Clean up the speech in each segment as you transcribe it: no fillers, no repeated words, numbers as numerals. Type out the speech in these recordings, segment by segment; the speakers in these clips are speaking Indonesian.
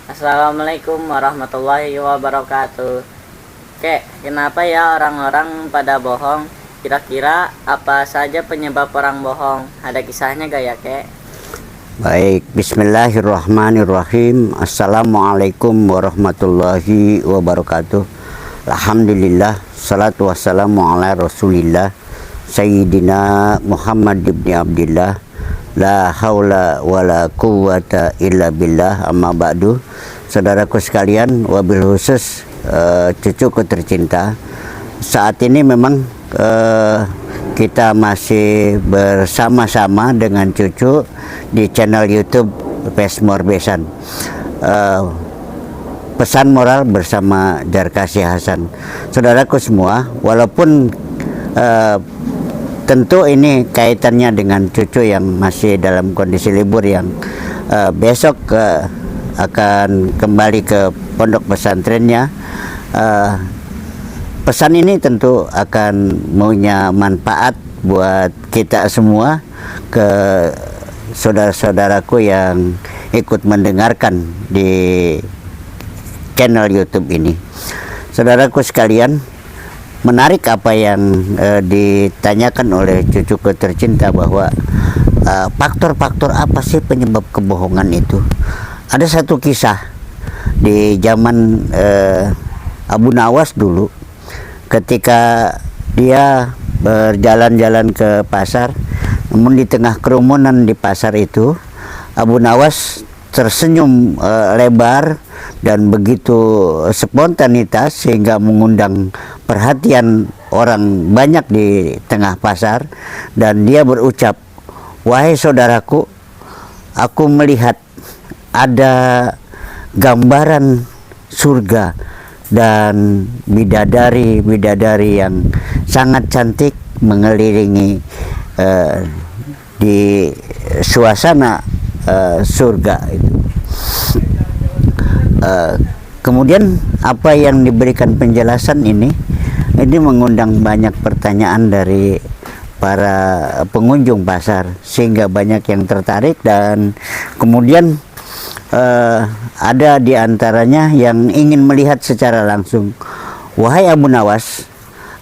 Assalamualaikum warahmatullahi wabarakatuh. Kenapa ya orang-orang pada bohong? Kira-kira apa saja penyebab orang bohong? Ada kisahnya gak ya, Kek? Baik, bismillahirrahmanirrahim. Assalamualaikum warahmatullahi wabarakatuh. Alhamdulillah, salatu wassalamu ala rasulillah Sayyidina Muhammad ibn Abdillah. La haula wa la quwata illa billah, amma ba'du. Saudaraku sekalian, wabil khusus cucuku tercinta, saat ini memang kita masih bersama-sama dengan cucu di channel YouTube Pesmor Besan. Pesan moral bersama Darkasi Hasan. Saudaraku semua, walaupun tentu ini kaitannya dengan cucu yang masih dalam kondisi libur, yang besok akan kembali ke pondok pesantrennya. Pesan ini tentu akan punya manfaat buat kita semua, ke saudara-saudaraku yang ikut mendengarkan di channel YouTube ini. Saudaraku sekalian, menarik apa yang ditanyakan oleh cucuku tercinta, bahwa faktor-faktor apa sih penyebab kebohongan itu. Ada satu kisah di zaman Abu Nawas dulu, ketika dia berjalan-jalan ke pasar, namun di tengah kerumunan di pasar itu, Abu Nawas tersenyum lebar dan begitu spontanitas sehingga mengundang perhatian orang banyak di tengah pasar. Dan dia berucap, "Wahai saudaraku, aku melihat ada gambaran surga dan bidadari-bidadari yang sangat cantik mengelilingi di suasana surga itu." Kemudian apa yang diberikan penjelasan ini mengundang banyak pertanyaan dari para pengunjung pasar, sehingga banyak yang tertarik. Dan kemudian ada di antaranya yang ingin melihat secara langsung. "Wahai Abu Nawas,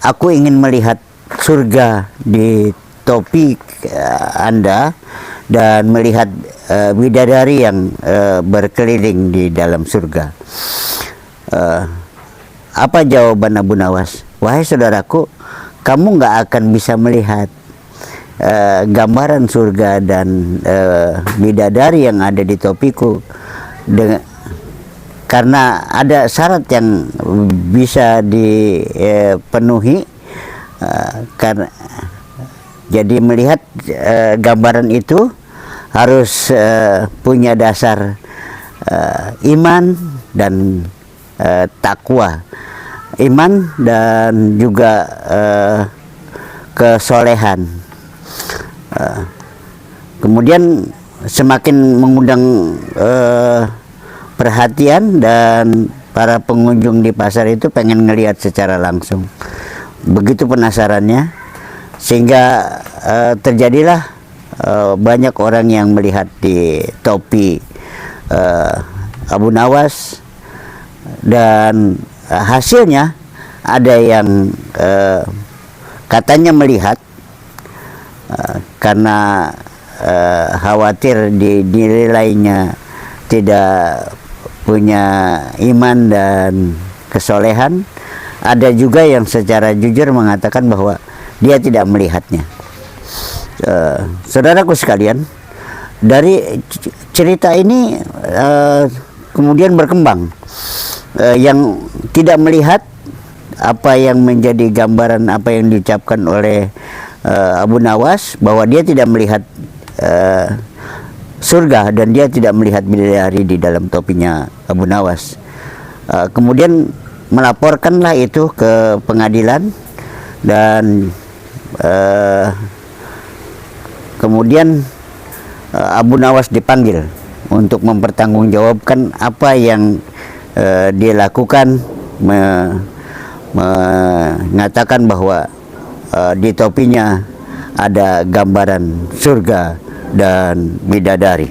aku ingin melihat surga di topi Anda dan melihat bidadari yang berkeliling di dalam surga." Apa jawaban Abu Nawas? "Wahai saudaraku, kamu nggak akan bisa melihat gambaran surga dan bidadari yang ada di topiku karena ada syarat yang bisa dipenuhi. Karena jadi melihat gambaran itu harus punya dasar iman dan takwa, iman dan juga kesolehan." Kemudian semakin mengundang perhatian, dan para pengunjung di pasar itu pengen ngelihat secara langsung. Begitu penasarannya, sehingga terjadilah banyak orang yang melihat di topi Abu Nawas. Dan hasilnya ada yang katanya melihat karena khawatir dinilainya tidak punya iman dan kesolehan. Ada juga yang secara jujur mengatakan bahwa dia tidak melihatnya. Saudaraku sekalian, dari cerita ini kemudian berkembang, yang tidak melihat apa yang menjadi gambaran apa yang diucapkan oleh Abu Nawas, bahwa dia tidak melihat surga dan dia tidak melihat bidadari di dalam topinya Abu Nawas. Kemudian melaporkanlah itu ke pengadilan, dan kemudian Abu Nawas dipanggil untuk mempertanggungjawabkan apa yang dia lakukan, mengatakan bahwa di topinya ada gambaran surga dan bidadari.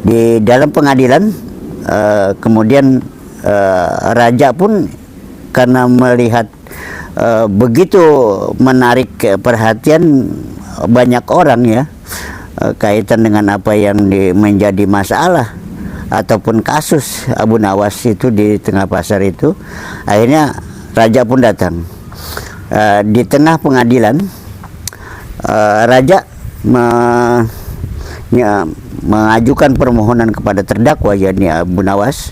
Di dalam pengadilan kemudian raja pun karena melihat begitu menarik perhatian banyak orang ya, kaitan dengan apa yang menjadi masalah ataupun kasus Abu Nawas itu di tengah pasar itu, akhirnya raja pun datang. Di tengah pengadilan, raja mengajukan permohonan kepada terdakwa yakni Abu Nawas.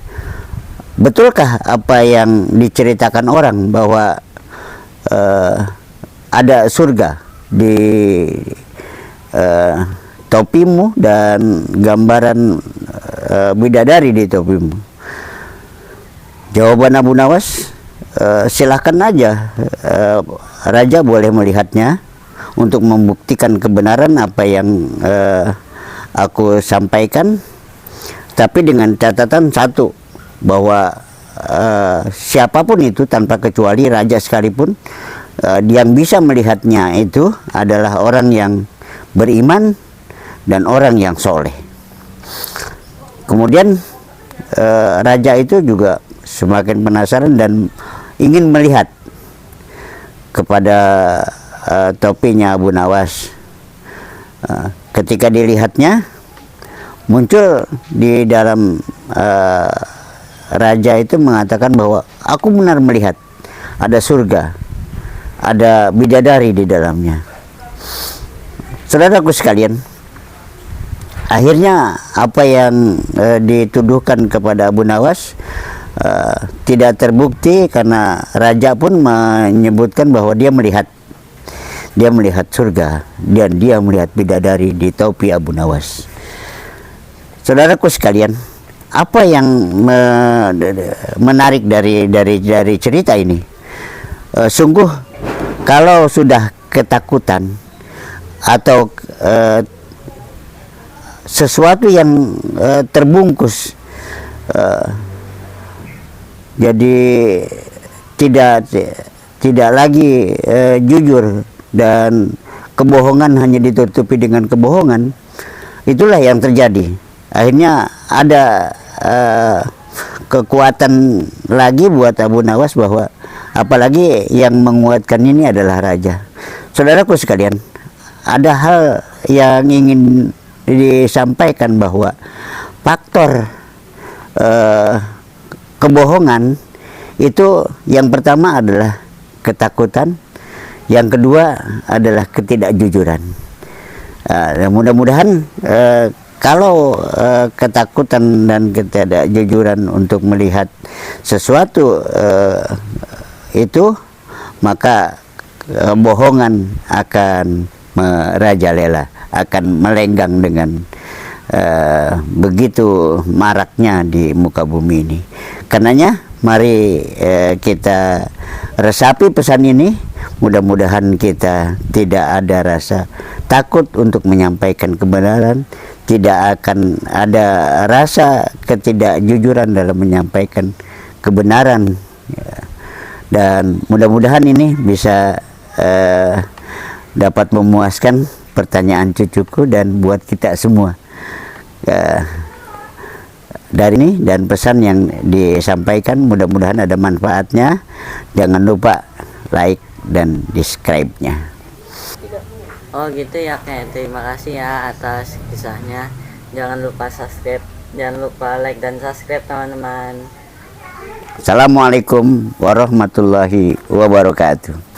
Betulkah apa yang diceritakan orang bahwa ada surga di topimu dan gambaran bidadari di topimu? Jawaban Abu Nawas, silakan aja, raja boleh melihatnya untuk membuktikan kebenaran apa yang aku sampaikan, tapi dengan catatan satu, bahwa siapapun itu tanpa kecuali raja sekalipun, yang bisa melihatnya itu adalah orang yang beriman dan orang yang soleh. Kemudian raja itu juga semakin penasaran dan ingin melihat kepada topinya Abu Nawas. Ketika dilihatnya, muncul di dalam raja itu mengatakan bahwa aku benar melihat ada surga, ada bidadari di dalamnya. Saudaraku sekalian, akhirnya apa yang dituduhkan kepada Abu Nawas tidak terbukti karena raja pun menyebutkan bahwa dia melihat surga dan dia melihat bidadari di topi Abu Nawas. Saudaraku sekalian, apa yang menarik dari cerita ini? Sungguh kalau sudah ketakutan atau sesuatu yang terbungkus, jadi tidak lagi jujur dan kebohongan hanya ditutupi dengan kebohongan, itulah yang terjadi. Akhirnya ada kekuatan lagi buat Abu Nawas, bahwa apalagi yang menguatkan ini adalah raja. Saudaraku sekalian, ada hal yang ingin disampaikan, bahwa faktor kebohongan itu yang pertama adalah ketakutan, yang kedua adalah ketidakjujuran. Mudah-mudahan kalau ketakutan dan ketidakjujuran untuk melihat sesuatu itu, maka bohongan akan merajalela, akan melenggang dengan begitu maraknya di muka bumi ini. Karenanya mari kita resapi pesan ini. Mudah-mudahan kita tidak ada rasa takut untuk menyampaikan kebenaran, tidak akan ada rasa ketidakjujuran dalam menyampaikan kebenaran, dan mudah-mudahan ini bisa dapat memuaskan pertanyaan cucuku dan buat kita semua. Dari ini dan pesan yang disampaikan, mudah-mudahan ada manfaatnya. Jangan lupa like dan subscribe-nya. Oh gitu ya, kayak terima kasih ya atas kisahnya. Jangan lupa subscribe, jangan lupa like dan subscribe teman-teman. Assalamualaikum warahmatullahi wabarakatuh.